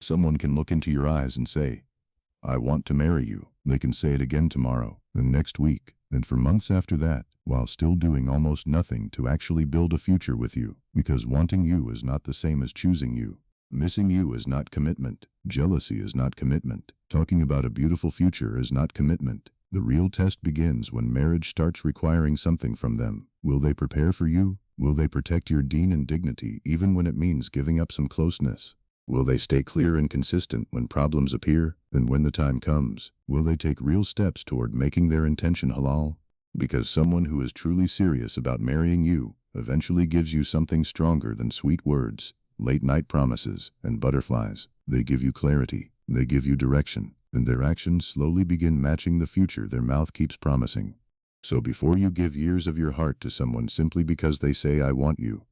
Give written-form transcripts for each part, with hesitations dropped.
Someone can look into your eyes and say, "I want to marry you." They can say it again tomorrow, and next week, and for months after that, while still doing almost nothing to actually build a future with you, because wanting you is not the same as choosing you. Missing you is not commitment. Jealousy is not commitment. Talking about a beautiful future is not commitment. The real test begins when marriage starts requiring something from them. Will they prepare for you? Will they protect your deen and dignity even when it means giving up some closeness? Will they stay clear and consistent when problems appear? And when the time comes, will they take real steps toward making their intention halal? Because someone who is truly serious about marrying you eventually gives you something stronger than sweet words, late-night promises, and butterflies. They give you clarity, they give you direction, and their actions slowly begin matching the future their mouth keeps promising. So before you give years of your heart to someone simply because they say, "I want you,"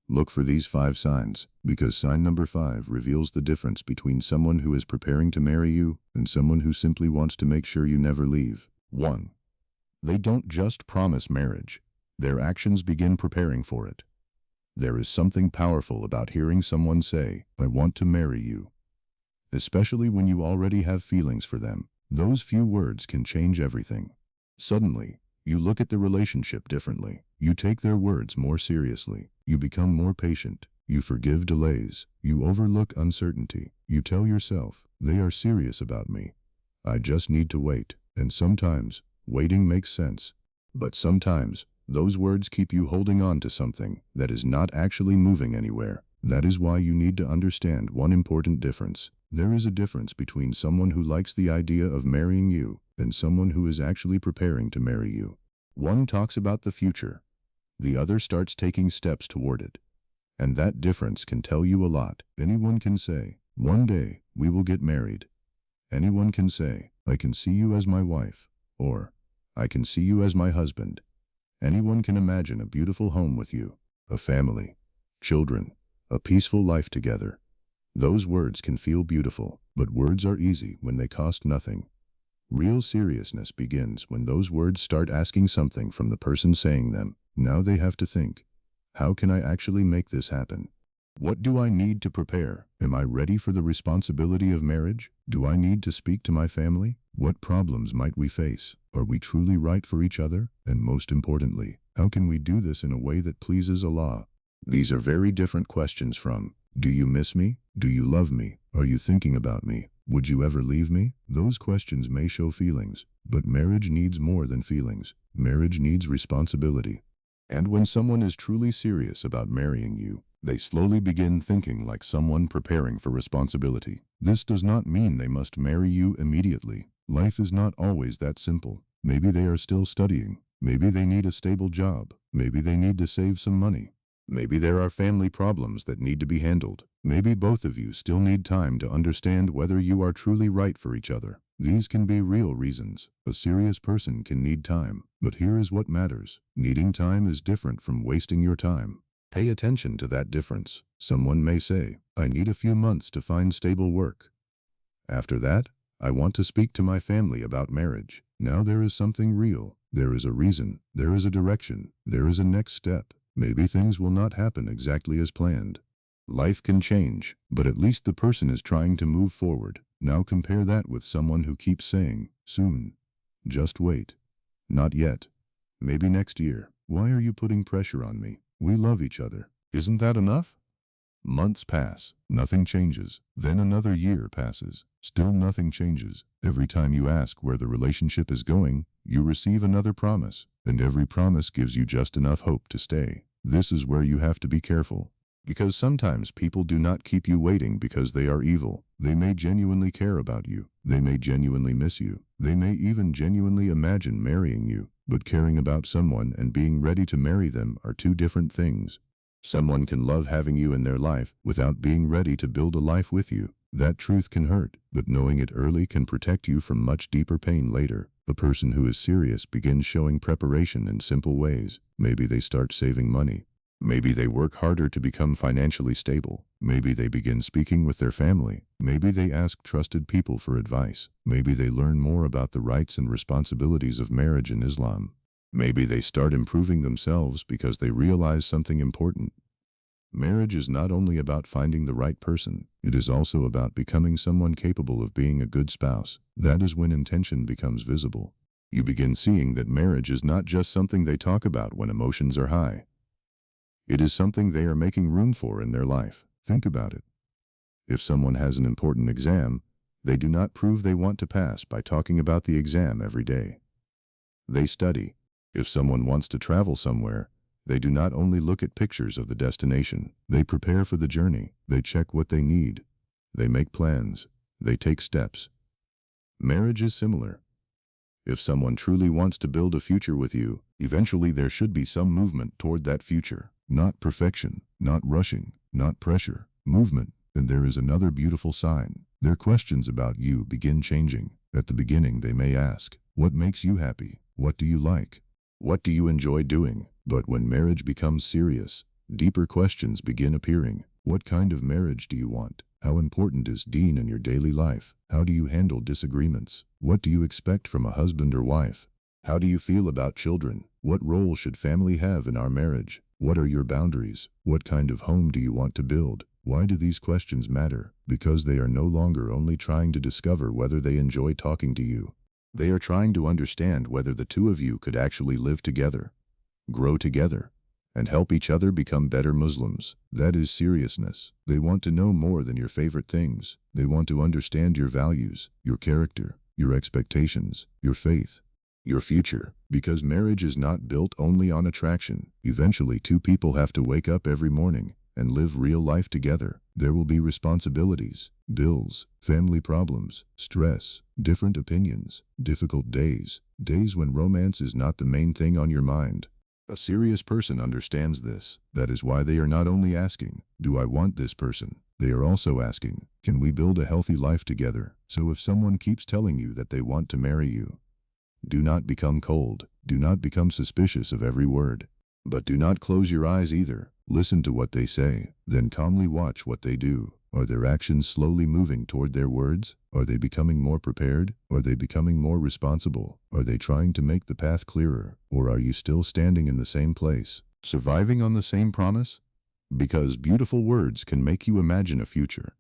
look for these 5 signs, because sign number 5 reveals the difference between someone who is preparing to marry you and someone who simply wants to make sure you never leave. 1. They don't just promise marriage. Their actions begin preparing for it. There is something powerful about hearing someone say, "I want to marry you," especially when you already have feelings for them. Those few words can change everything. Suddenly, you look at the relationship differently. You take their words more seriously. You become more patient. You forgive delays. You overlook uncertainty. You tell yourself, "They are serious about me. I just need to wait." And sometimes, waiting makes sense. But sometimes, those words keep you holding on to something that is not actually moving anywhere. That is why you need to understand one important difference. There is a difference between someone who likes the idea of marrying you and someone who is actually preparing to marry you. One talks about the future. The other starts taking steps toward it. And that difference can tell you a lot. Anyone can say, "One day, we will get married." Anyone can say, "I can see you as my wife," or "I can see you as my husband." Anyone can imagine a beautiful home with you, a family, children, a peaceful life together. Those words can feel beautiful, but words are easy when they cost nothing. Real seriousness begins when those words start asking something from the person saying them. Now they have to think, "How can I actually make this happen? What do I need to prepare? Am I ready for the responsibility of marriage? Do I need to speak to my family? What problems might we face? Are we truly right for each other? And most importantly, how can we do this in a way that pleases Allah?" These are very different questions from, "Do you miss me? Do you love me? Are you thinking about me? Would you ever leave me?" Those questions may show feelings, but marriage needs more than feelings. Marriage needs responsibility. And when someone is truly serious about marrying you, they slowly begin thinking like someone preparing for responsibility. This does not mean they must marry you immediately. Life is not always that simple. Maybe they are still studying. Maybe they need a stable job. Maybe they need to save some money. Maybe there are family problems that need to be handled. Maybe both of you still need time to understand whether you are truly right for each other. These can be real reasons. A serious person can need time, but here is what matters. Needing time is different from wasting your time. Pay attention to that difference. Someone may say, "I need a few months to find stable work. After that, I want to speak to my family about marriage." Now there is something real. There is a reason. There is a direction. There is a next step. Maybe things will not happen exactly as planned. Life can change, but at least the person is trying to move forward. Now compare that with someone who keeps saying, "Soon. Just wait. Not yet. Maybe next year. Why are you putting pressure on me? We love each other. Isn't that enough?" Months pass. Nothing changes. Then another year passes. Still nothing changes. Every time you ask where the relationship is going, you receive another promise. And every promise gives you just enough hope to stay. This is where you have to be careful. Because sometimes people do not keep you waiting because they are evil. They may genuinely care about you. They may genuinely miss you. They may even genuinely imagine marrying you. But caring about someone and being ready to marry them are two different things. Someone can love having you in their life without being ready to build a life with you. That truth can hurt, but knowing it early can protect you from much deeper pain later. A person who is serious begins showing preparation in simple ways. Maybe they start saving money. Maybe they work harder to become financially stable. Maybe they begin speaking with their family. Maybe they ask trusted people for advice. Maybe they learn more about the rights and responsibilities of marriage in Islam. Maybe they start improving themselves because they realize something important. Marriage is not only about finding the right person, it is also about becoming someone capable of being a good spouse. That is when intention becomes visible. You begin seeing that marriage is not just something they talk about when emotions are high. It is something they are making room for in their life. Think about it. If someone has an important exam, they do not prove they want to pass by talking about the exam every day. They study. If someone wants to travel somewhere, they do not only look at pictures of the destination. They prepare for the journey. They check what they need. They make plans. They take steps. Marriage is similar. If someone truly wants to build a future with you, eventually there should be some movement toward that future. Not perfection, not rushing, not pressure. Movement. And there is another beautiful sign. Their questions about you begin changing. At the beginning they may ask, what makes you happy? What do you like? What do you enjoy doing? But when marriage becomes serious, deeper questions begin appearing. What kind of marriage do you want? How important is deen in your daily life? How do you handle disagreements? What do you expect from a husband or wife? How do you feel about children? What role should family have in our marriage? What are your boundaries? What kind of home do you want to build? Why do these questions matter? Because they are no longer only trying to discover whether they enjoy talking to you. They are trying to understand whether the two of you could actually live together, grow together, and help each other become better Muslims. That is seriousness. They want to know more than your favorite things. They want to understand your values, your character, your expectations, your faith, your future. Because marriage is not built only on attraction. Eventually, two people have to wake up every morning and live real life together. There will be responsibilities, bills, family problems, stress, different opinions, difficult days, days when romance is not the main thing on your mind. A serious person understands this. That is why they are not only asking, do I want this person? They are also asking, can we build a healthy life together? So if someone keeps telling you that they want to marry you, do not become cold. Do not become suspicious of every word. But do not close your eyes either. Listen to what they say, then calmly watch what they do. Are their actions slowly moving toward their words? Are they becoming more prepared? Are they becoming more responsible? Are they trying to make the path clearer? Or are you still standing in the same place, surviving on the same promise? Because beautiful words can make you imagine a future,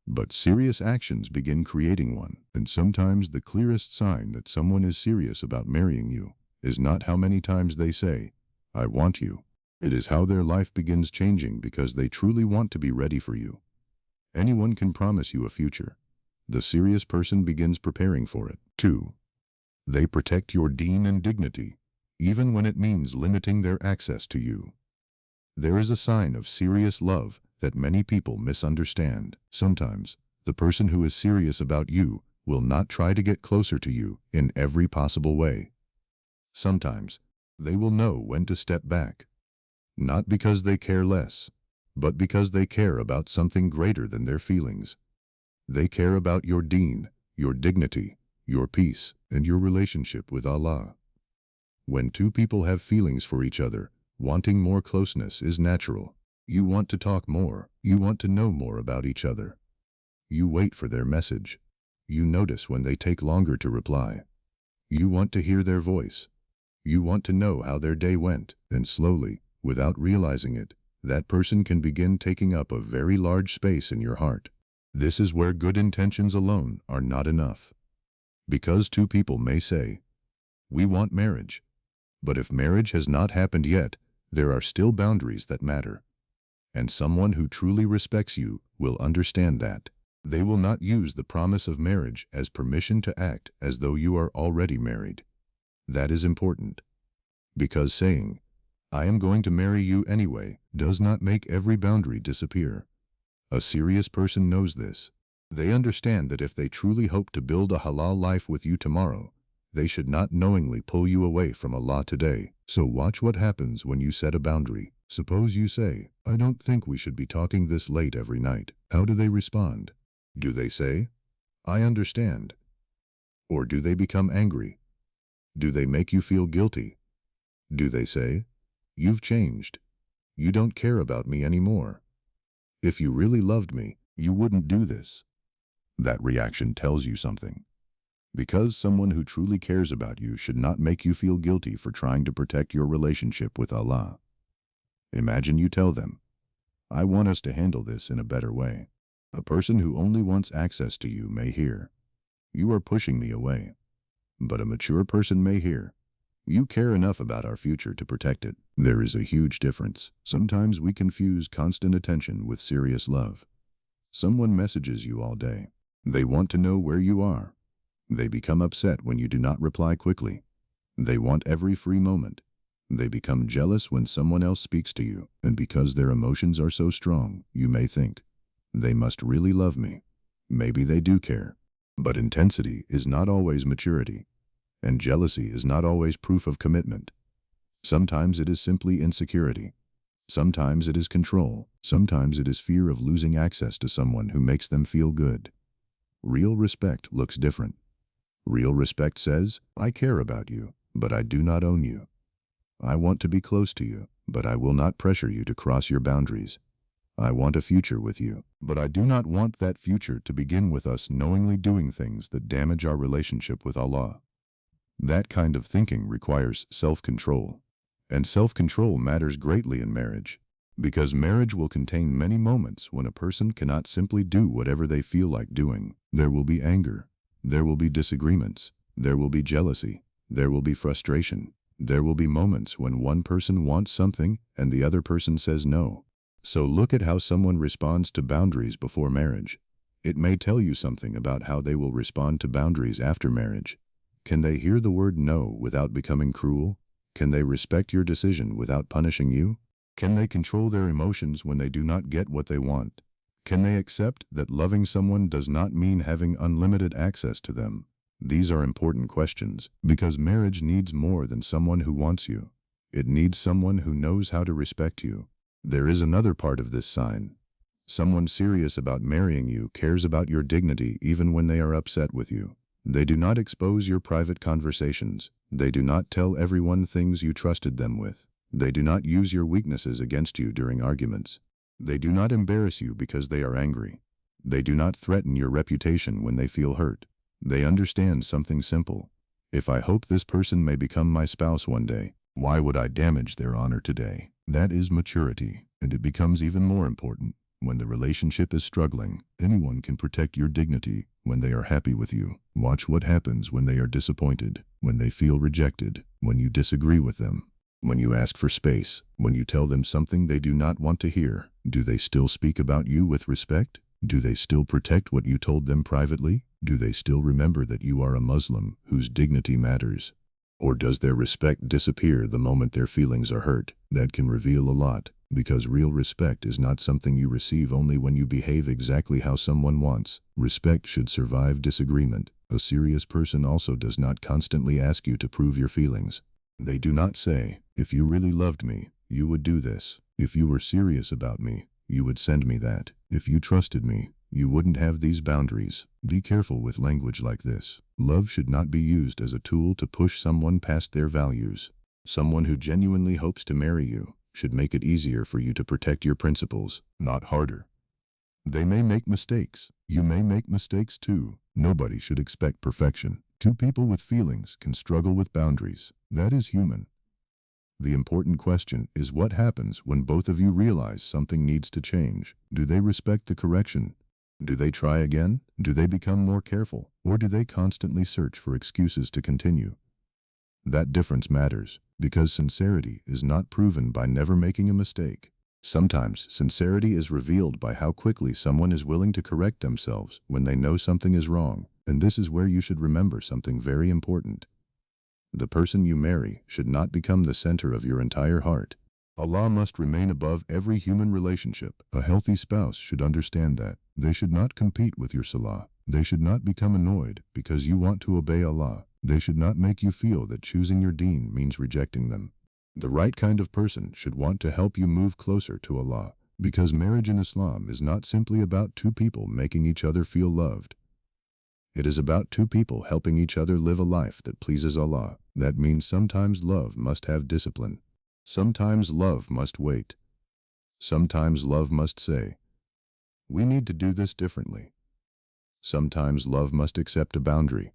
but serious actions begin creating one. And sometimes the clearest sign that someone is serious about marrying you is not how many times they say, I want you. It is how their life begins changing because they truly want to be ready for you. Anyone can promise you a future. The serious person begins preparing for it. 2. They protect your deen and dignity, even when it means limiting their access to you. There is a sign of serious love that many people misunderstand. Sometimes, the person who is serious about you will not try to get closer to you in every possible way. Sometimes, they will know when to step back. Not because they care less, but because they care about something greater than their feelings. They care about your deen, your dignity, your peace, and your relationship with Allah. When two people have feelings for each other, wanting more closeness is natural. You want to talk more. You want to know more about each other. You wait for their message. You notice when they take longer to reply. You want to hear their voice. You want to know how their day went, and slowly, without realizing it, that person can begin taking up a very large space in your heart. This is where good intentions alone are not enough. Because two people may say, we want marriage. But if marriage has not happened yet, there are still boundaries that matter. And someone who truly respects you will understand that. They will not use the promise of marriage as permission to act as though you are already married. That is important. Because saying, I am going to marry you anyway, does not make every boundary disappear. A serious person knows this. They understand that if they truly hope to build a halal life with you tomorrow, they should not knowingly pull you away from Allah today. So watch what happens when you set a boundary. Suppose you say, I don't think we should be talking this late every night. How do they respond? Do they say, I understand? Or do they become angry? Do they make you feel guilty? Do they say, you've changed. You don't care about me anymore. If you really loved me, you wouldn't do this. That reaction tells you something. Because someone who truly cares about you should not make you feel guilty for trying to protect your relationship with Allah. Imagine you tell them, I want us to handle this in a better way. A person who only wants access to you may hear, "You are pushing me away." But a mature person may hear, "You care enough about our future to protect it." There is a huge difference. Sometimes we confuse constant attention with serious love. Someone messages you all day. They want to know where you are. They become upset when you do not reply quickly. They want every free moment. They become jealous when someone else speaks to you, and because their emotions are so strong, you may think, "They must really love me." Maybe they do care. But intensity is not always maturity, and jealousy is not always proof of commitment. Sometimes it is simply insecurity. Sometimes it is control. Sometimes it is fear of losing access to someone who makes them feel good. Real respect looks different. Real respect says, "I care about you, but I do not own you. I want to be close to you, but I will not pressure you to cross your boundaries. I want a future with you, but I do not want that future to begin with us knowingly doing things that damage our relationship with Allah." That kind of thinking requires self-control. And self-control matters greatly in marriage, because marriage will contain many moments when a person cannot simply do whatever they feel like doing. There will be anger. There will be disagreements. There will be jealousy. There will be frustration. There will be moments when one person wants something and the other person says no. So look at how someone responds to boundaries before marriage. It may tell you something about how they will respond to boundaries after marriage. Can they hear the word no without becoming cruel? Can they respect your decision without punishing you? Can they control their emotions when they do not get what they want? Can they accept that loving someone does not mean having unlimited access to them? These are important questions, because marriage needs more than someone who wants you. It needs someone who knows how to respect you. There is another part of this sign. Someone serious about marrying you cares about your dignity even when they are upset with you. They do not expose your private conversations. They do not tell everyone things you trusted them with. They do not use your weaknesses against you during arguments. They do not embarrass you because they are angry. They do not threaten your reputation when they feel hurt. They understand something simple. If I hope this person may become my spouse one day, why would I damage their honor today? That is maturity, and it becomes even more important when the relationship is struggling. Anyone can protect your dignity when they are happy with you. Watch what happens when they are disappointed, when they feel rejected, when you disagree with them, when you ask for space, when you tell them something they do not want to hear. Do they still speak about you with respect? Do they still protect what you told them privately? Do they still remember that you are a Muslim whose dignity matters? Or does their respect disappear the moment their feelings are hurt? That can reveal a lot, because real respect is not something you receive only when you behave exactly how someone wants. Respect should survive disagreement. A serious person also does not constantly ask you to prove your feelings. They do not say, "If you really loved me, you would do this. If you were serious about me, you would send me that. If you trusted me, you wouldn't have these boundaries." Be careful with language like this. Love should not be used as a tool to push someone past their values. Someone who genuinely hopes to marry you should make it easier for you to protect your principles, not harder. They may make mistakes. You may make mistakes too. Nobody should expect perfection. Two people with feelings can struggle with boundaries. That is human. The important question is what happens when both of you realize something needs to change. Do they respect the correction? Do they try again? Do they become more careful? Or do they constantly search for excuses to continue? That difference matters, because sincerity is not proven by never making a mistake. Sometimes sincerity is revealed by how quickly someone is willing to correct themselves when they know something is wrong. And this is where you should remember something very important. The person you marry should not become the center of your entire heart. Allah must remain above every human relationship. A healthy spouse should understand that. They should not compete with your salah. They should not become annoyed because you want to obey Allah. They should not make you feel that choosing your deen means rejecting them. The right kind of person should want to help you move closer to Allah, because marriage in Islam is not simply about two people making each other feel loved. It is about two people helping each other live a life that pleases Allah. That means sometimes love must have discipline. Sometimes love must wait. Sometimes love must say, "We need to do this differently." Sometimes love must accept a boundary.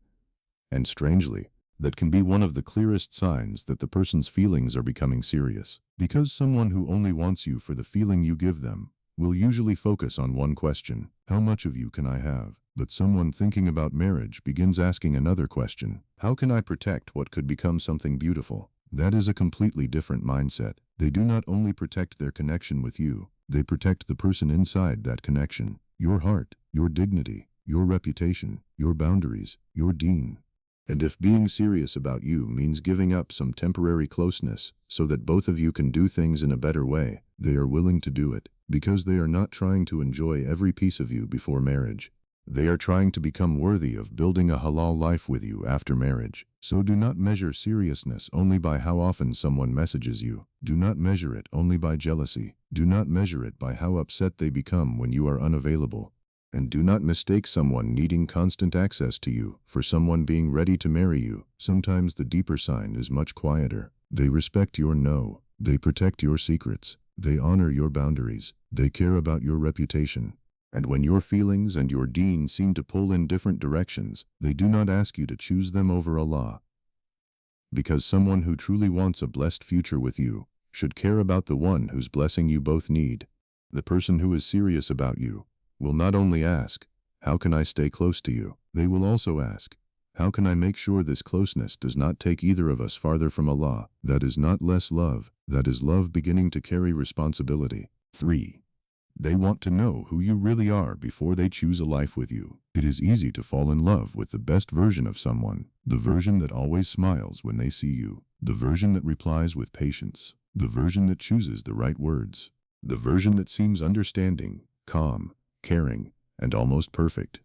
And strangely, that can be one of the clearest signs that the person's feelings are becoming serious. Because someone who only wants you for the feeling you give them will usually focus on one question: how much of you can I have? But someone thinking about marriage begins asking another question: how can I protect what could become something beautiful? That is a completely different mindset. They do not only protect their connection with you, they protect the person inside that connection. Your heart, your dignity, your reputation, your boundaries, your deen. And if being serious about you means giving up some temporary closeness so that both of you can do things in a better way, they are willing to do it, because they are not trying to enjoy every piece of you before marriage. They are trying to become worthy of building a halal life with you after marriage. So do not measure seriousness only by how often someone messages you. Do not measure it only by jealousy. Do not measure it by how upset they become when you are unavailable. And do not mistake someone needing constant access to you for someone being ready to marry you. Sometimes the deeper sign is much quieter. They respect your no. They protect your secrets. They honor your boundaries. They care about your reputation. And when your feelings and your deen seem to pull in different directions, they do not ask you to choose them over Allah. Because someone who truly wants a blessed future with you should care about the one whose blessing you both need. The person who is serious about you will not only ask, how can I stay close to you? They will also ask, how can I make sure this closeness does not take either of us farther from Allah? That is not less love. That is love beginning to carry responsibility. 3. They want to know who you really are before they choose a life with you. It is easy to fall in love with the best version of someone, the version that always smiles when they see you, the version that replies with patience, the version that chooses the right words, the version that seems understanding, calm, caring, and almost perfect.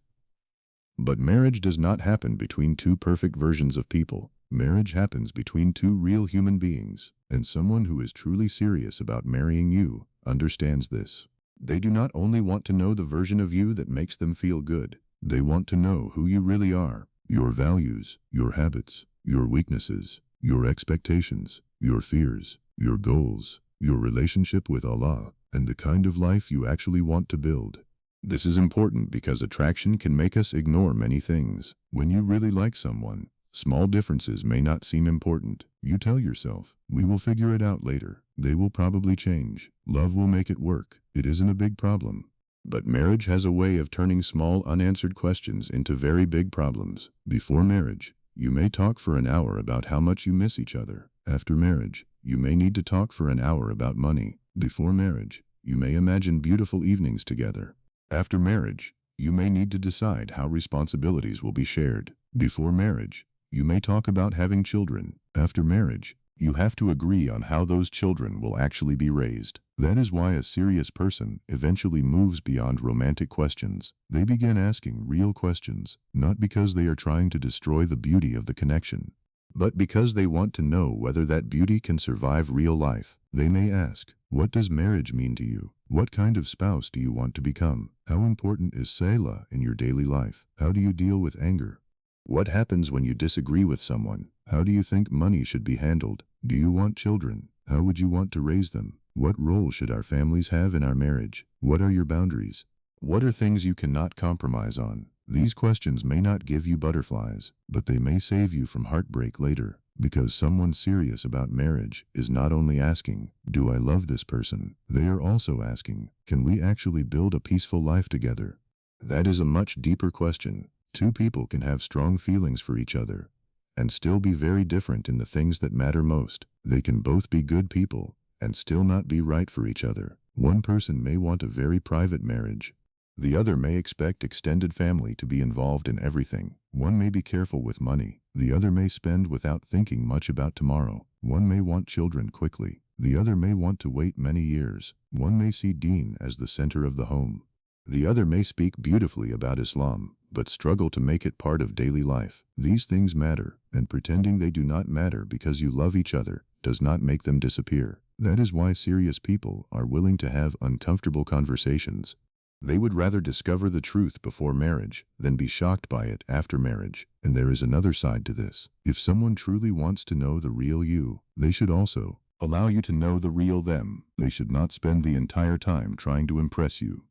But marriage does not happen between two perfect versions of people. Marriage happens between two real human beings, and someone who is truly serious about marrying you understands this. They do not only want to know the version of you that makes them feel good. They want to know who you really are, your values, your habits, your weaknesses, your expectations, your fears, your goals, your relationship with Allah, and the kind of life you actually want to build. This is important because attraction can make us ignore many things. When you really like someone, small differences may not seem important. You tell yourself, we will figure it out later. They will probably change. Love will make it work. It isn't a big problem. But marriage has a way of turning small unanswered questions into very big problems. Before marriage, you may talk for an hour about how much you miss each other. After marriage, you may need to talk for an hour about money. Before marriage, you may imagine beautiful evenings together. After marriage, you may need to decide how responsibilities will be shared. Before marriage, you may talk about having children. After marriage, you have to agree on how those children will actually be raised. That is why a serious person eventually moves beyond romantic questions. They begin asking real questions, not because they are trying to destroy the beauty of the connection, but because they want to know whether that beauty can survive real life. They may ask, what does marriage mean to you? What kind of spouse do you want to become? How important is Salah in your daily life? How do you deal with anger? What happens when you disagree with someone? How do you think money should be handled? Do you want children? How would you want to raise them? What role should our families have in our marriage? What are your boundaries? What are things you cannot compromise on? These questions may not give you butterflies, but they may save you from heartbreak later, because someone serious about marriage is not only asking, do I love this person? They are also asking, can we actually build a peaceful life together? That is a much deeper question. Two people can have strong feelings for each other and still be very different in the things that matter most. They can both be good people and still not be right for each other. One person may want a very private marriage. The other may expect extended family to be involved in everything. One may be careful with money. The other may spend without thinking much about tomorrow. One may want children quickly. The other may want to wait many years. One may see deen as the center of the home. The other may speak beautifully about Islam, but struggle to make it part of daily life. These things matter, and pretending they do not matter because you love each other does not make them disappear. That is why serious people are willing to have uncomfortable conversations. They would rather discover the truth before marriage than be shocked by it after marriage. And there is another side to this. If someone truly wants to know the real you, they should also allow you to know the real them. They should not spend the entire time trying to impress you.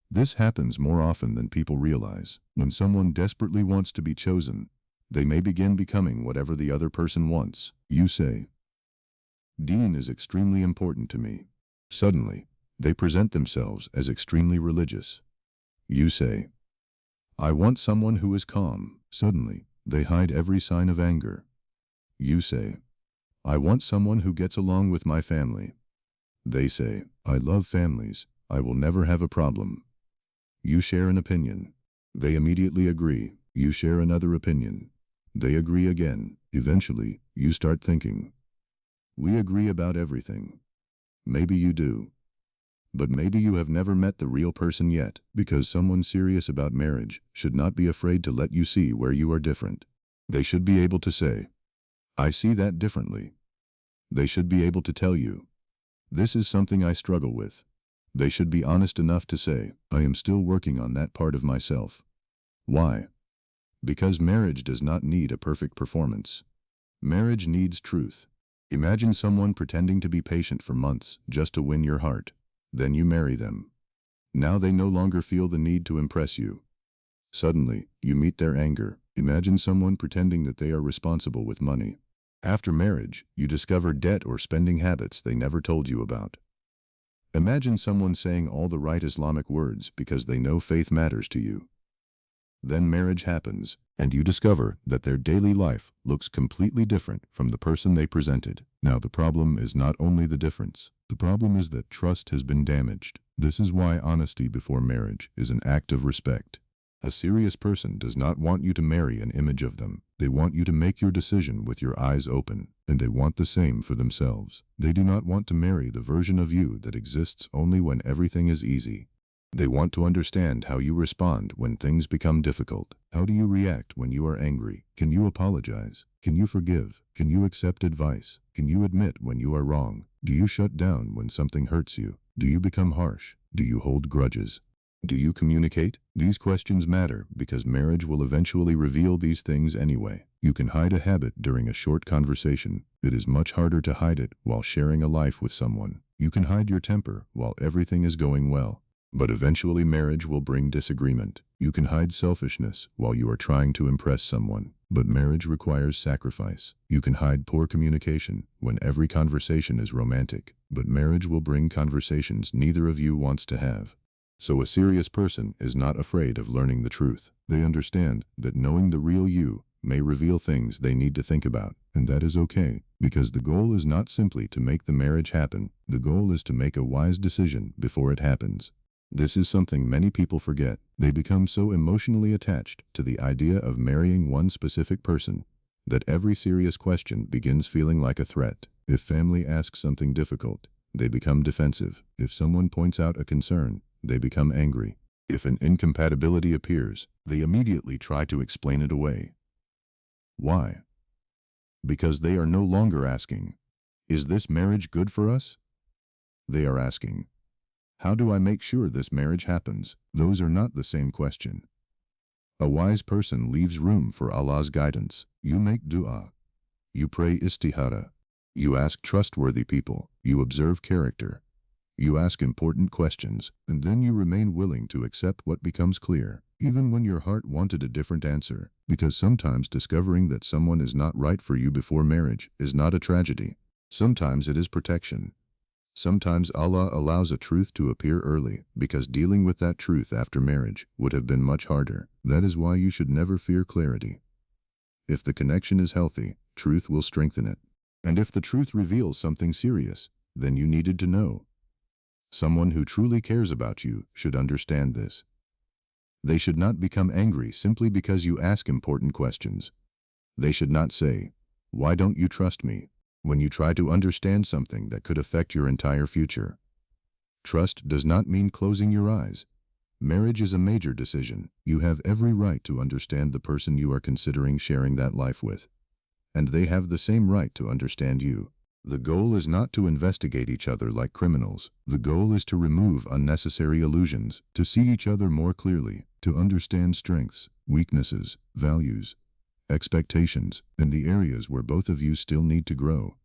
This happens more often than people realize. When someone desperately wants to be chosen, they may begin becoming whatever the other person wants. You say, deen is extremely important to me. Suddenly, They present themselves as extremely religious. You say, I want someone who is calm. Suddenly, they hide every sign of anger. You say, I want someone who gets along with my family. They say, I love families. I will never have a problem. You share an opinion. They immediately agree. You share another opinion. They agree again. Eventually, you start thinking, we agree about everything. Maybe you do. But maybe you have never met the real person yet, because someone serious about marriage should not be afraid to let you see where you are different. They should be able to say, I see that differently. They should be able to tell you, this is something I struggle with. They should be honest enough to say, I am still working on that part of myself. Why? Because marriage does not need a perfect performance. Marriage needs truth. Imagine someone pretending to be patient for months just to win your heart. Then you marry them. Now they no longer feel the need to impress you. Suddenly, you meet their anger. Imagine someone pretending that they are responsible with money. After marriage, you discover debt or spending habits they never told you about. Imagine someone saying all the right Islamic words because they know faith matters to you. Then marriage happens, and you discover that their daily life looks completely different from the person they presented. Now the problem is not only the difference. The problem is that trust has been damaged. This is why honesty before marriage is an act of respect. A serious person does not want you to marry an image of them. They want you to make your decision with your eyes open, and they want the same for themselves. They do not want to marry the version of you that exists only when everything is easy. They want to understand how you respond when things become difficult. How do you react when you are angry? Can you apologize? Can you forgive? Can you accept advice? Can you admit when you are wrong? Do you shut down when something hurts you? Do you become harsh? Do you hold grudges? Do you communicate? These questions matter because marriage will eventually reveal these things anyway. You can hide a habit during a short conversation. It is much harder to hide it while sharing a life with someone. You can hide your temper while everything is going well. But eventually marriage will bring disagreement. You can hide selfishness while you are trying to impress someone. But marriage requires sacrifice. You can hide poor communication when every conversation is romantic. But marriage will bring conversations neither of you wants to have. So a serious person is not afraid of learning the truth. They understand that knowing the real you may reveal things they need to think about. And that is okay, because the goal is not simply to make the marriage happen. The goal is to make a wise decision before it happens. This is something many people forget. They become so emotionally attached to the idea of marrying one specific person that every serious question begins feeling like a threat. If family asks something difficult, they become defensive. If someone points out a concern, they become angry. If an incompatibility appears, they immediately try to explain it away. Why? Because they are no longer asking, is this marriage good for us? They are asking, how do I make sure this marriage happens? Those are not the same question. A wise person leaves room for Allah's guidance. You make dua. You pray istihara. You ask trustworthy people. You observe character. You ask important questions, and then you remain willing to accept what becomes clear, even when your heart wanted a different answer, because sometimes discovering that someone is not right for you before marriage is not a tragedy. Sometimes it is protection. Sometimes Allah allows a truth to appear early, because dealing with that truth after marriage would have been much harder. That is why you should never fear clarity. If the connection is healthy, truth will strengthen it. And if the truth reveals something serious, then you needed to know. Someone who truly cares about you should understand this. They should not become angry simply because you ask important questions. They should not say, why don't you trust me, when you try to understand something that could affect your entire future. Trust does not mean closing your eyes. Marriage is a major decision. You have every right to understand the person you are considering sharing that life with. And they have the same right to understand you. The goal is not to investigate each other like criminals. The goal is to remove unnecessary illusions, to see each other more clearly, to understand strengths, weaknesses, values, expectations, and the areas where both of you still need to grow.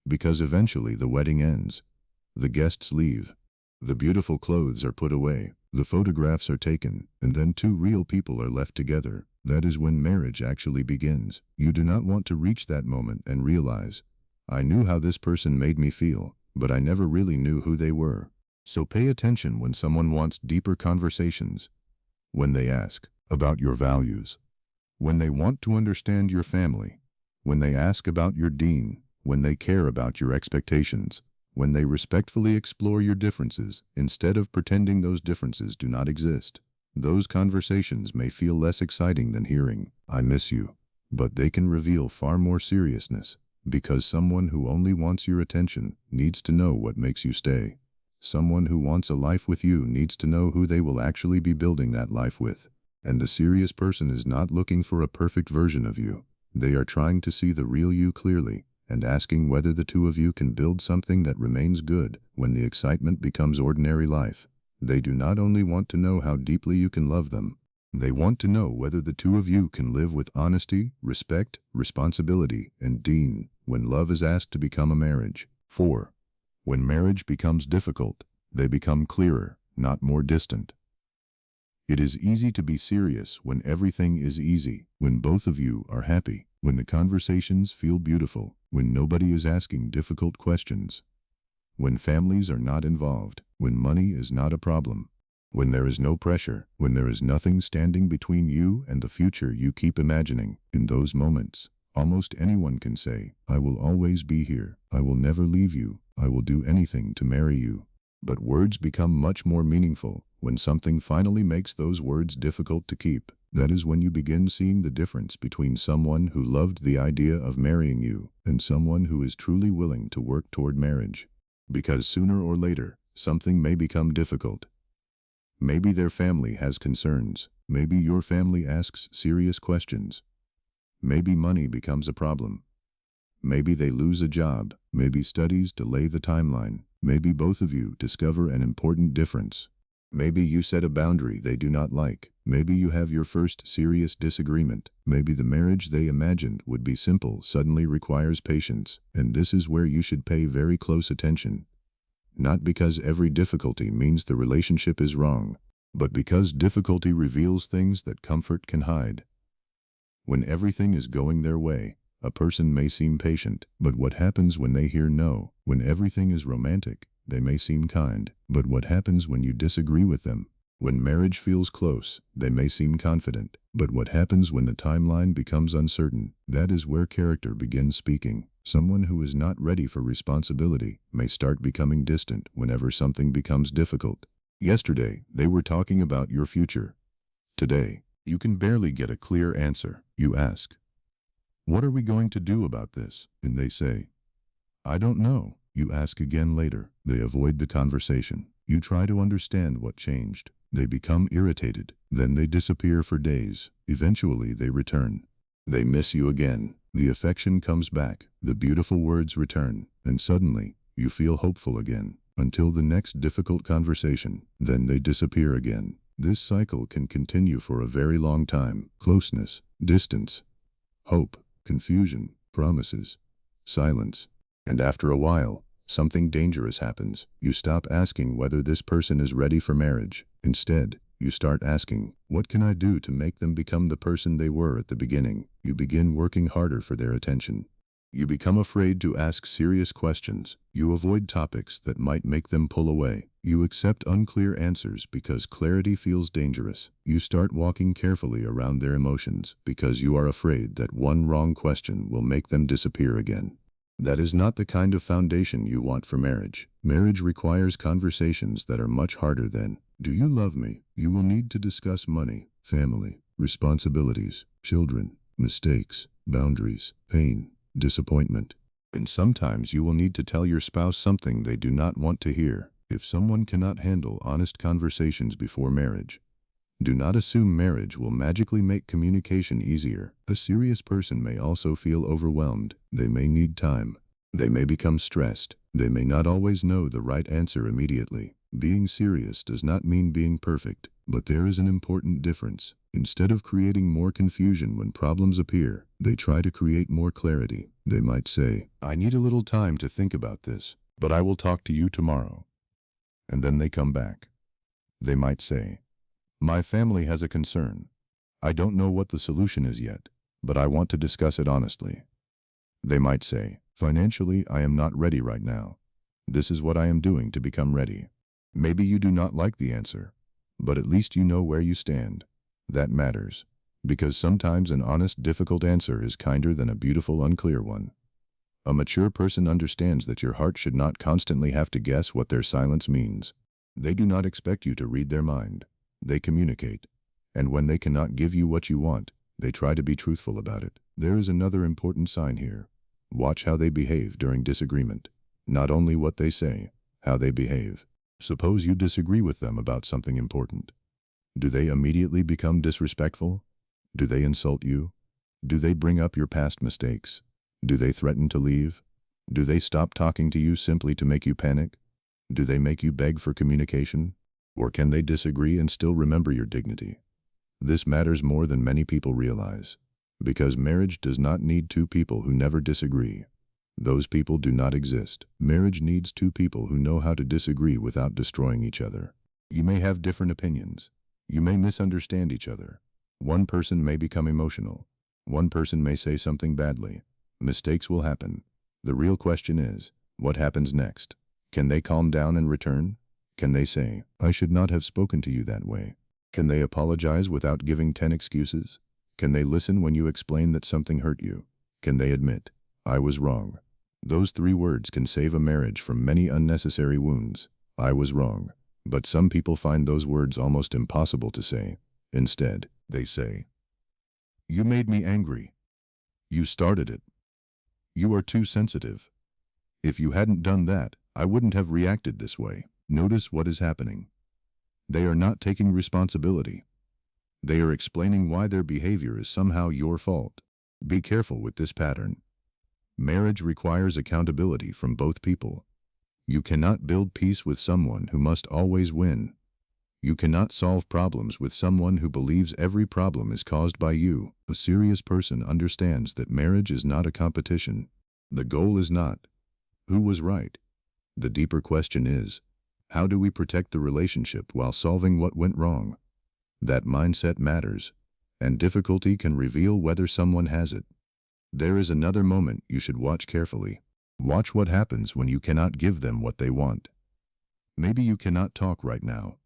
Because eventually the wedding ends. The guests leave. The beautiful clothes are put away. The photographs are taken, and then two real people are left together. That is when marriage actually begins. You do not want to reach that moment and realize, I knew how this person made me feel, but I never really knew who they were. So pay attention when someone wants deeper conversations, when they ask about your values, when they want to understand your family, when they ask about your deen, when they care about your expectations, when they respectfully explore your differences instead of pretending those differences do not exist. Those conversations may feel less exciting than hearing, "I miss you," but they can reveal far more seriousness, because someone who only wants your attention needs to know what makes you stay. Someone who wants a life with you needs to know who they will actually be building that life with. And the serious person is not looking for a perfect version of you. They are trying to see the real you clearly and asking whether the two of you can build something that remains good when the excitement becomes ordinary life. They do not only want to know how deeply you can love them, they want to know whether the two of you can live with honesty, respect, responsibility, and deen when love is asked to become a marriage. 4. When marriage becomes difficult, they become clearer, not more distant. It is easy to be serious when everything is easy, when both of you are happy, when the conversations feel beautiful, when nobody is asking difficult questions, when families are not involved, when money is not a problem, when there is no pressure, when there is nothing standing between you and the future you keep imagining. In those moments, almost anyone can say, "I will always be here. I will never leave you. I will do anything to marry you." But words become much more meaningful when something finally makes those words difficult to keep. That is when you begin seeing the difference between someone who loved the idea of marrying you and someone who is truly willing to work toward marriage. Because sooner or later, something may become difficult. Maybe their family has concerns. Maybe your family asks serious questions. Maybe money becomes a problem. Maybe they lose a job. Maybe studies delay the timeline. Maybe both of you discover an important difference. Maybe you set a boundary they do not like. Maybe you have your first serious disagreement. Maybe the marriage they imagined would be simple suddenly requires patience, and this is where you should pay very close attention. Not because every difficulty means the relationship is wrong, but because difficulty reveals things that comfort can hide. When everything is going their way, a person may seem patient, but what happens when they hear no? When everything is romantic, they may seem kind, but what happens when you disagree with them? When marriage feels close, they may seem confident, but what happens when the timeline becomes uncertain? That is where character begins speaking. Someone who is not ready for responsibility may start becoming distant whenever something becomes difficult. Yesterday, they were talking about your future. Today, you can barely get a clear answer. You ask, "What are we going to do about this?" And they say, "I don't know." You ask again later. They avoid the conversation. You try to understand what changed. They become irritated. Then they disappear for days. Eventually they return. They miss you again. The affection comes back. The beautiful words return. And suddenly, you feel hopeful again. Until the next difficult conversation. Then they disappear again. This cycle can continue for a very long time. Closeness, distance, hope, confusion, promises, silence. And after a while, something dangerous happens. You stop asking whether this person is ready for marriage. Instead, you start asking, "What can I do to make them become the person they were at the beginning?" You begin working harder for their attention. You become afraid to ask serious questions. You avoid topics that might make them pull away. You accept unclear answers because clarity feels dangerous. You start walking carefully around their emotions because you are afraid that one wrong question will make them disappear again. That is not the kind of foundation you want for marriage. Marriage requires conversations that are much harder than, "Do you love me?" You will need to discuss money, family, responsibilities, children, mistakes, boundaries, pain, disappointment. And sometimes you will need to tell your spouse something they do not want to hear. If someone cannot handle honest conversations before marriage, do not assume marriage will magically make communication easier. A serious person may also feel overwhelmed. They may need time. They may become stressed. They may not always know the right answer immediately. Being serious does not mean being perfect, but there is an important difference. Instead of creating more confusion when problems appear, they try to create more clarity. They might say, "I need a little time to think about this, but I will talk to you tomorrow." And then they come back. They might say, "My family has a concern. I don't know what the solution is yet, but I want to discuss it honestly." They might say, "Financially, I am not ready right now. This is what I am doing to become ready." Maybe you do not like the answer, but at least you know where you stand. That matters, because sometimes an honest, difficult answer is kinder than a beautiful, unclear one. A mature person understands that your heart should not constantly have to guess what their silence means. They do not expect you to read their mind. They communicate. And when they cannot give you what you want, they try to be truthful about it. There is another important sign here. Watch how they behave during disagreement. Not only what they say, how they behave. Suppose you disagree with them about something important. Do they immediately become disrespectful? Do they insult you? Do they bring up your past mistakes? Do they threaten to leave? Do they stop talking to you simply to make you panic? Do they make you beg for communication? Or can they disagree and still remember your dignity? This matters more than many people realize, because marriage does not need two people who never disagree. Those people do not exist. Marriage needs two people who know how to disagree without destroying each other. You may have different opinions. You may misunderstand each other. One person may become emotional. One person may say something badly. Mistakes will happen. The real question is, what happens next? Can they calm down and return? Can they say, I should not have spoken to you that way? Can they apologize without giving 10 excuses? Can they listen when you explain that something hurt you? Can they admit, I was wrong? Those 3 words can save a marriage from many unnecessary wounds. I was wrong. But some people find those words almost impossible to say. Instead, they say, you made me angry. You started it. You are too sensitive. If you hadn't done that, I wouldn't have reacted this way. Notice what is happening. They are not taking responsibility. They are explaining why their behavior is somehow your fault. Be careful with this pattern. Marriage requires accountability from both people. You cannot build peace with someone who must always win. You cannot solve problems with someone who believes every problem is caused by you. A serious person understands that marriage is not a competition. The goal is not, who was right? The deeper question is, how do we protect the relationship while solving what went wrong? That mindset matters, and difficulty can reveal whether someone has it. There is another moment you should watch carefully. Watch what happens when you cannot give them what they want. Maybe you cannot talk right now.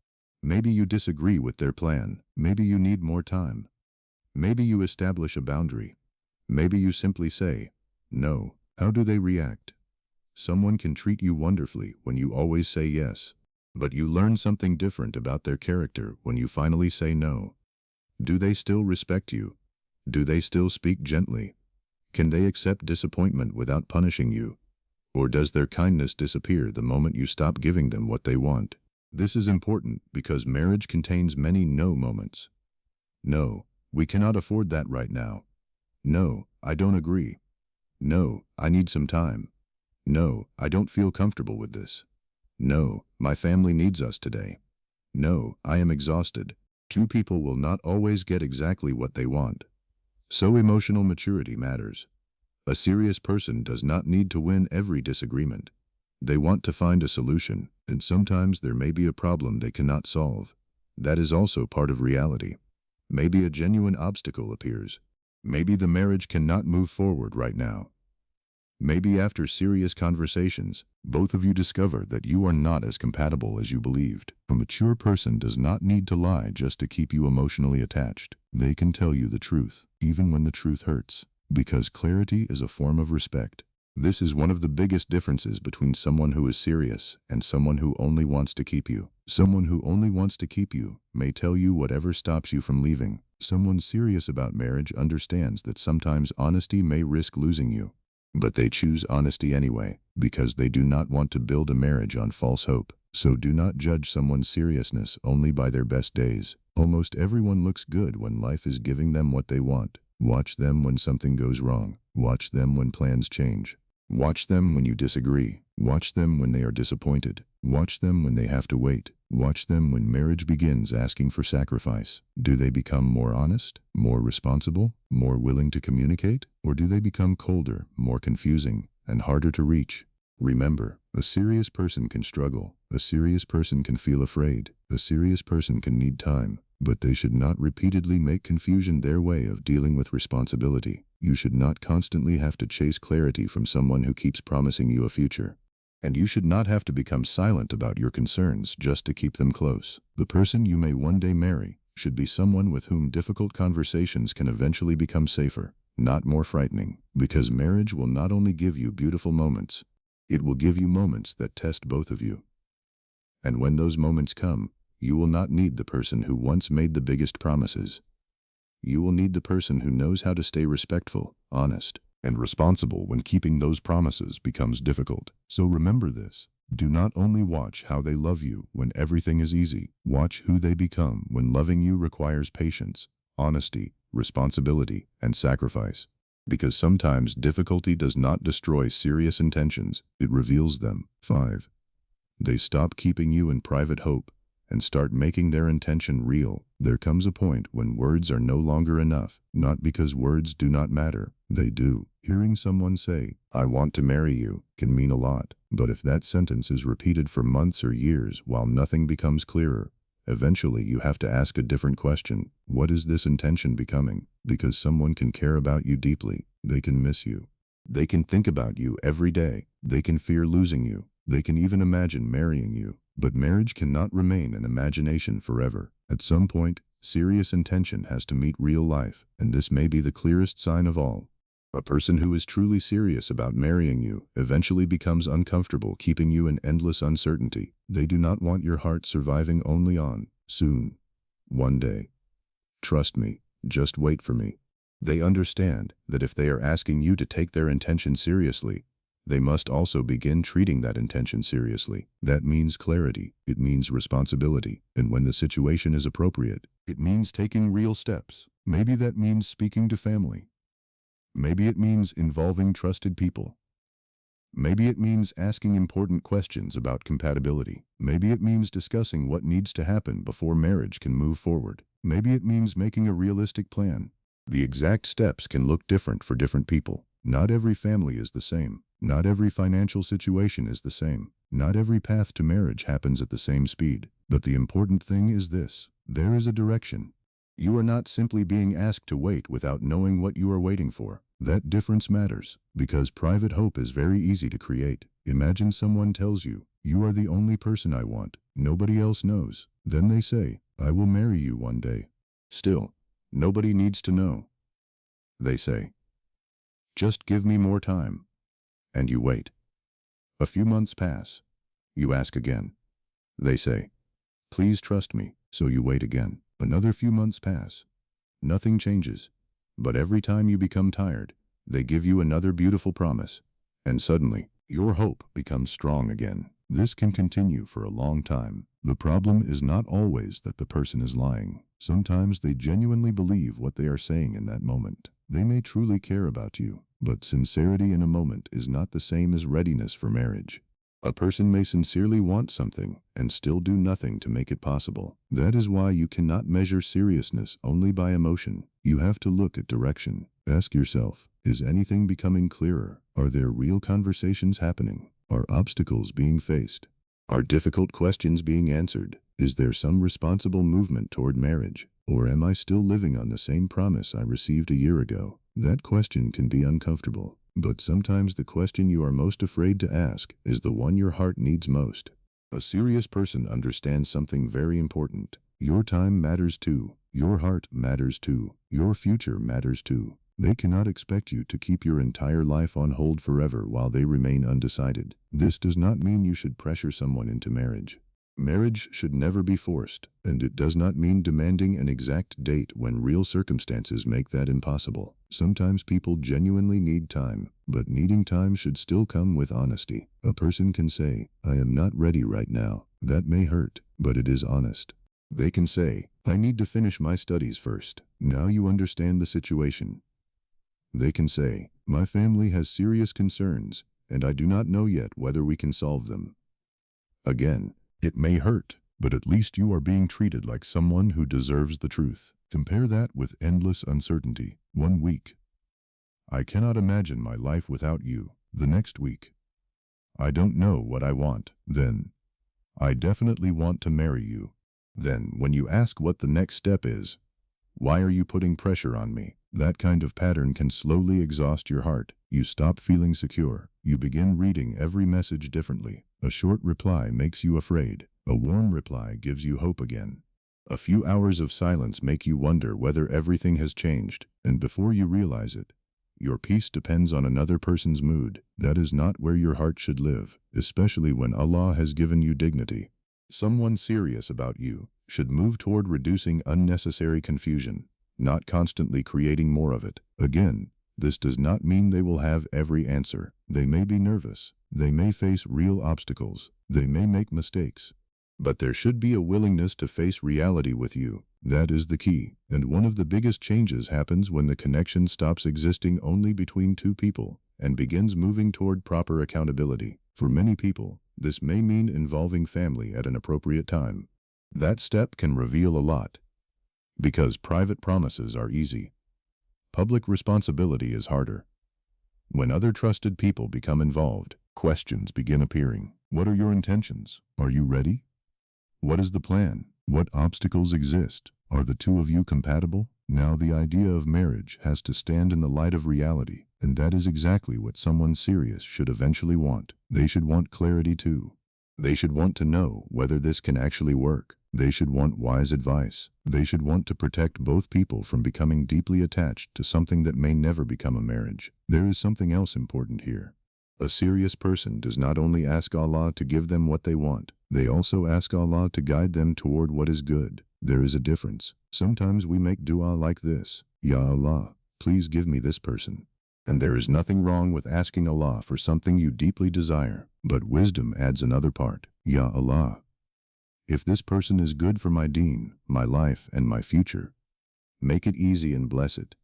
Maybe you disagree with their plan. Maybe you need more time. Maybe you establish a boundary. Maybe you simply say, no. How do they react? Someone can treat you wonderfully when you always say yes, but you learn something different about their character when you finally say no. Do they still respect you? Do they still speak gently? Can they accept disappointment without punishing you? Or does their kindness disappear the moment you stop giving them what they want? This is important because marriage contains many no moments. No, we cannot afford that right now. No, I don't agree. No, I need some time. No, I don't feel comfortable with this. No, my family needs us today. No, I am exhausted. Two people will not always get exactly what they want. So emotional maturity matters. A serious person does not need to win every disagreement. They want to find a solution, and sometimes there may be a problem they cannot solve. That is also part of reality. Maybe a genuine obstacle appears. Maybe the marriage cannot move forward right now. Maybe after serious conversations, both of you discover that you are not as compatible as you believed. A mature person does not need to lie just to keep you emotionally attached. They can tell you the truth, even when the truth hurts, because clarity is a form of respect. This is one of the biggest differences between someone who is serious and someone who only wants to keep you. Someone who only wants to keep you may tell you whatever stops you from leaving. Someone serious about marriage understands that sometimes honesty may risk losing you. But they choose honesty anyway, because they do not want to build a marriage on false hope. So do not judge someone's seriousness only by their best days. Almost everyone looks good when life is giving them what they want. Watch them when something goes wrong. Watch them when plans change. Watch them when you disagree. Watch them when they are disappointed. Watch them when they have to wait. Watch them when marriage begins asking for sacrifice. Do they become more honest, more responsible, more willing to communicate? Or do they become colder, more confusing, and harder to reach? Remember, a serious person can struggle. A serious person can feel afraid. A serious person can need time. But they should not repeatedly make confusion their way of dealing with responsibility. You should not constantly have to chase clarity from someone who keeps promising you a future. And you should not have to become silent about your concerns just to keep them close. The person you may one day marry should be someone with whom difficult conversations can eventually become safer, not more frightening, because marriage will not only give you beautiful moments, it will give you moments that test both of you. And when those moments come, you will not need the person who once made the biggest promises. You will need the person who knows how to stay respectful, honest, and responsible when keeping those promises becomes difficult. So remember this. Do not only watch how they love you when everything is easy, watch who they become when loving you requires patience, honesty, responsibility, and sacrifice. Because sometimes difficulty does not destroy serious intentions, it reveals them. 5. They stop keeping you in private hope and start making their intention real. There comes a point when words are no longer enough, not because words do not matter, they do. Hearing someone say, "I want to marry you," can mean a lot, but if that sentence is repeated for months or years while nothing becomes clearer, eventually you have to ask a different question. What is this intention becoming? Because someone can care about you deeply, they can miss you. They can think about you every day, they can fear losing you, they can even imagine marrying you. But marriage cannot remain an imagination forever. At some point, serious intention has to meet real life, and this may be the clearest sign of all. A person who is truly serious about marrying you eventually becomes uncomfortable keeping you in endless uncertainty. They do not want your heart surviving only on soon. One day. Trust me, just wait for me. They understand that if they are asking you to take their intention seriously, they must also begin treating that intention seriously. That means clarity, it means responsibility, and when the situation is appropriate, it means taking real steps. Maybe that means speaking to family. Maybe it means involving trusted people. Maybe it means asking important questions about compatibility. Maybe it means discussing what needs to happen before marriage can move forward. Maybe it means making a realistic plan. The exact steps can look different for different people. Not every family is the same. Not every financial situation is the same. Not every path to marriage happens at the same speed. But the important thing is this: there is a direction. You are not simply being asked to wait without knowing what you are waiting for. That difference matters, because private hope is very easy to create. Imagine someone tells you, "You are the only person I want. Nobody else knows." Then they say, "I will marry you one day." Still, nobody needs to know. They say, "Just give me more time." And you wait. A few months pass. You ask again. They say, "Please trust me." So you wait again. Another few months pass. Nothing changes. But every time you become tired, they give you another beautiful promise. And suddenly, your hope becomes strong again. This can continue for a long time. The problem is not always that the person is lying. Sometimes they genuinely believe what they are saying in that moment. They may truly care about you, but sincerity in a moment is not the same as readiness for marriage. A person may sincerely want something and still do nothing to make it possible. That is why you cannot measure seriousness only by emotion. You have to look at direction. Ask yourself, is anything becoming clearer? Are there real conversations happening? Are obstacles being faced? Are difficult questions being answered? Is there some responsible movement toward marriage? Or am I still living on the same promise I received a year ago? That question can be uncomfortable, but sometimes the question you are most afraid to ask is the one your heart needs most. A serious person understands something very important. Your time matters too. Your heart matters too. Your future matters too. They cannot expect you to keep your entire life on hold forever while they remain undecided. This does not mean you should pressure someone into marriage. Marriage should never be forced, and it does not mean demanding an exact date when real circumstances make that impossible. Sometimes people genuinely need time, but needing time should still come with honesty. A person can say, "I am not ready right now." That may hurt, but it is honest. They can say, "I need to finish my studies first." Now you understand the situation. They can say, "My family has serious concerns, and I do not know yet whether we can solve them." Again, it may hurt, but at least you are being treated like someone who deserves the truth. Compare that with endless uncertainty. 1 week. I cannot imagine my life without you. The next week. I don't know what I want. Then. I definitely want to marry you. Then, when you ask what the next step is, "Why are you putting pressure on me?" That kind of pattern can slowly exhaust your heart. You stop feeling secure. You begin reading every message differently. A short reply makes you afraid. A warm reply gives you hope again. A few hours of silence make you wonder whether everything has changed, and before you realize it, your peace depends on another person's mood. That is not where your heart should live, especially when Allah has given you dignity. Someone serious about you should move toward reducing unnecessary confusion, not constantly creating more of it. Again, this does not mean they will have every answer. They may be nervous. They may face real obstacles. They may make mistakes. But there should be a willingness to face reality with you. That is the key. And one of the biggest changes happens when the connection stops existing only between two people and begins moving toward proper accountability. For many people, this may mean involving family at an appropriate time. That step can reveal a lot. Because private promises are easy. Public responsibility is harder. When other trusted people become involved, questions begin appearing. What are your intentions? Are you ready? What is the plan? What obstacles exist? Are the two of you compatible? Now the idea of marriage has to stand in the light of reality, and that is exactly what someone serious should eventually want. They should want clarity too. They should want to know whether this can actually work. They should want wise advice. They should want to protect both people from becoming deeply attached to something that may never become a marriage. There is something else important here. A serious person does not only ask Allah to give them what they want, they also ask Allah to guide them toward what is good. There is a difference. Sometimes we make dua like this: Ya Allah, please give me this person. And there is nothing wrong with asking Allah for something you deeply desire, but wisdom adds another part. Ya Allah, if this person is good for my deen, my life, and my future, make it easy and bless it.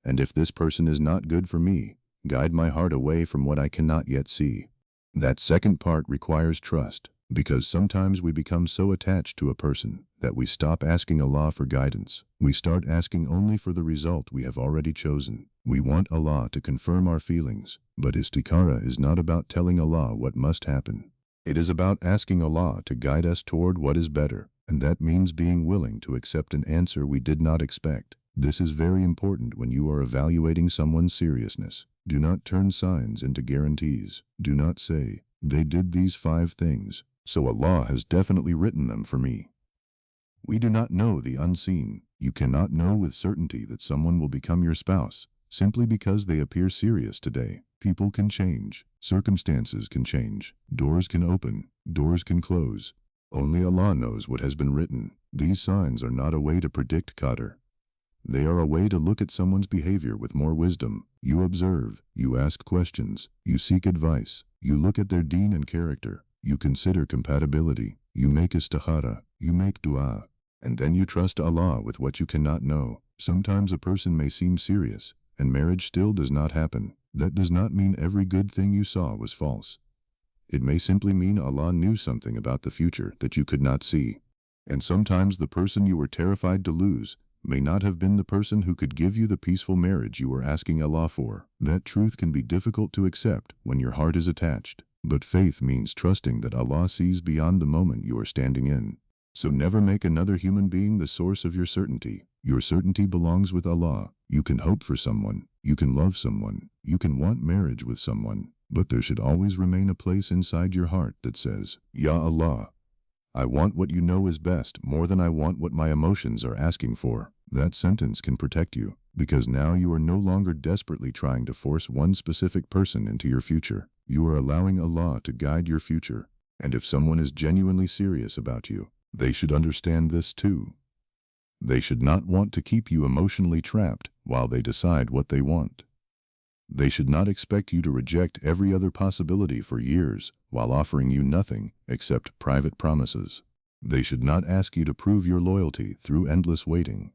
And if this person is not good for me, guide my heart away from what I cannot yet see. That second part requires trust, because sometimes we become so attached to a person that we stop asking Allah for guidance. We start asking only for the result we have already chosen. We want Allah to confirm our feelings, but istikhara is not about telling Allah what must happen. It is about asking Allah to guide us toward what is better, and that means being willing to accept an answer we did not expect. This is very important when you are evaluating someone's seriousness. Do not turn signs into guarantees. Do not say, they did these 5 things, so Allah has definitely written them for me. We do not know the unseen. You cannot know with certainty that someone will become your spouse simply because they appear serious today. People can change. Circumstances can change. Doors can open. Doors can close. Only Allah knows what has been written. These signs are not a way to predict qadr. They are a way to look at someone's behavior with more wisdom. You observe. You ask questions. You seek advice. You look at their deen and character. You consider compatibility. You make istikhara. You make dua. And then you trust Allah with what you cannot know. Sometimes a person may seem serious, and marriage still does not happen. That does not mean every good thing you saw was false. It may simply mean Allah knew something about the future that you could not see. And sometimes the person you were terrified to lose may not have been the person who could give you the peaceful marriage you were asking Allah for. That truth can be difficult to accept when your heart is attached. But faith means trusting that Allah sees beyond the moment you are standing in. So never make another human being the source of your certainty. Your certainty belongs with Allah. You can hope for someone. You can love someone. You can want marriage with someone. But there should always remain a place inside your heart that says, Ya Allah, I want what you know is best more than I want what my emotions are asking for. That sentence can protect you, because now you are no longer desperately trying to force one specific person into your future. You are allowing Allah to guide your future. And if someone is genuinely serious about you, they should understand this too. They should not want to keep you emotionally trapped while they decide what they want. They should not expect you to reject every other possibility for years while offering you nothing except private promises. They should not ask you to prove your loyalty through endless waiting.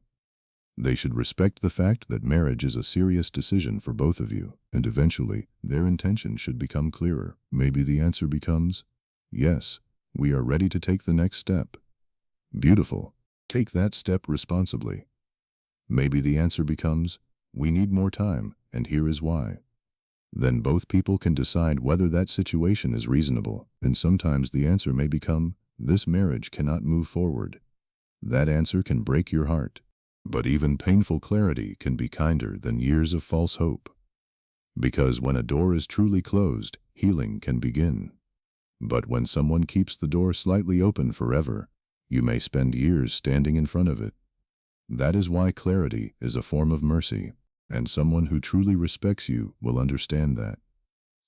They should respect the fact that marriage is a serious decision for both of you, and eventually their intention should become clearer. Maybe the answer becomes, yes, we are ready to take the next step. Beautiful. Take that step responsibly. Maybe the answer becomes, we need more time, and here is why. Then both people can decide whether that situation is reasonable, and sometimes the answer may become, this marriage cannot move forward. That answer can break your heart. But even painful clarity can be kinder than years of false hope. Because when a door is truly closed, healing can begin. But when someone keeps the door slightly open forever, you may spend years standing in front of it. That is why clarity is a form of mercy, and someone who truly respects you will understand that.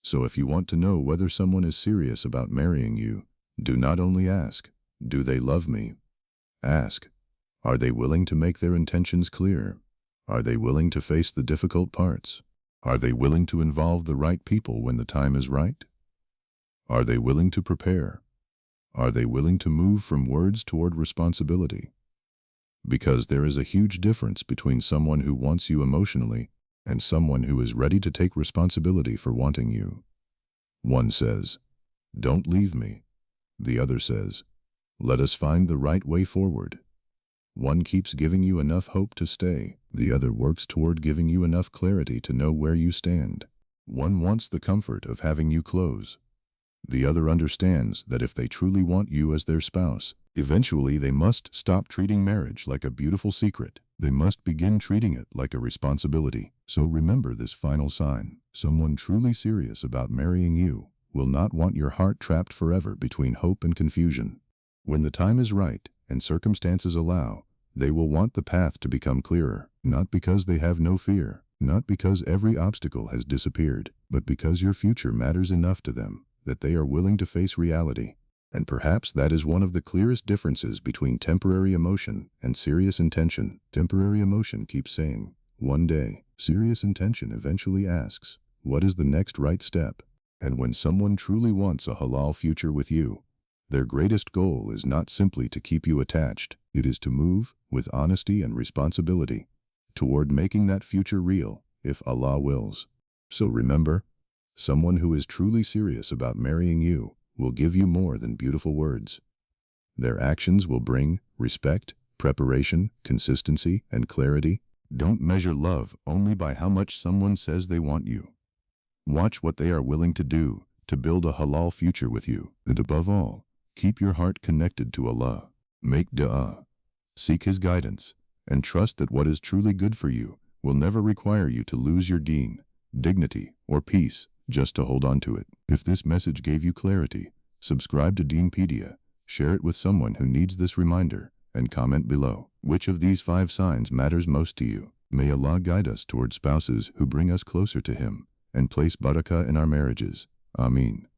So if you want to know whether someone is serious about marrying you, do not only ask, "Do they love me?" Ask, "Are they willing to make their intentions clear? Are they willing to face the difficult parts? Are they willing to involve the right people when the time is right? Are they willing to prepare? Are they willing to move from words toward responsibility?" Because there is a huge difference between someone who wants you emotionally and someone who is ready to take responsibility for wanting you. One says, "Don't leave me." The other says, "Let us find the right way forward." One keeps giving you enough hope to stay. The other works toward giving you enough clarity to know where you stand. One wants the comfort of having you close. The other understands that if they truly want you as their spouse, eventually they must stop treating marriage like a beautiful secret. They must begin treating it like a responsibility. So remember this final sign. Someone truly serious about marrying you will not want your heart trapped forever between hope and confusion. When the time is right and circumstances allow, they will want the path to become clearer, not because they have no fear, not because every obstacle has disappeared, but because your future matters enough to them that they are willing to face reality. And perhaps that is one of the clearest differences between temporary emotion and serious intention. Temporary emotion keeps saying, "One day." Serious intention eventually asks, "What is the next right step?" And when someone truly wants a halal future with you, their greatest goal is not simply to keep you attached. It is to move, with honesty and responsibility, toward making that future real, if Allah wills. So remember, someone who is truly serious about marrying you will give you more than beautiful words. Their actions will bring respect, preparation, consistency, and clarity. Don't measure love only by how much someone says they want you. Watch what they are willing to do to build a halal future with you. And above all, keep your heart connected to Allah. Make dua, seek His guidance, and trust that what is truly good for you will never require you to lose your deen, dignity, or peace just to hold on to it. If this message gave you clarity, subscribe to Deenpedia, share it with someone who needs this reminder, and comment below. Which of these 5 signs matters most to you? May Allah guide us toward spouses who bring us closer to Him and place barakah in our marriages. Ameen.